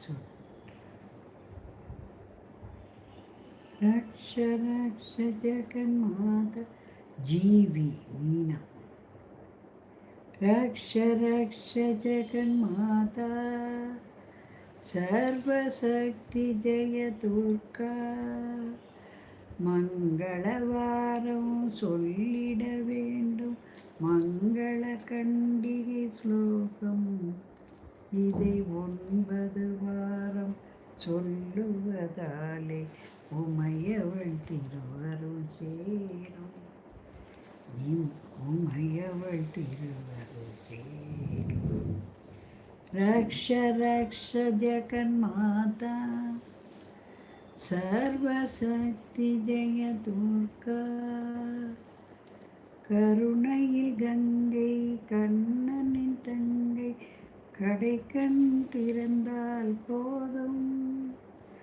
சொல். ரக்ஷ ரக்ஷ ஜெகன்மாதா ஜீவி மீனா. ரக்ஷ ரக்ஷ ஜெகன்மாதா சர்வசக்தி ஜெய துர்கா. மங்களவாரம் சொல்லிட வேண்டும் மங்கள கண்டிகை ஸ்லோகம். இதை 9 வாரம் சொல்லுவதாலே உமையவள் திருவருள் சேரும். உமையவள் திருவருள் சேரும். ரக்ஷ ரக்ஷ ஜெகன்மாதா சர்வசக்தி ஜெய துர்கா. கருணையில் கங்கை கண்ணனின் தங்கை, கடை கண் திறந்தால் போதும்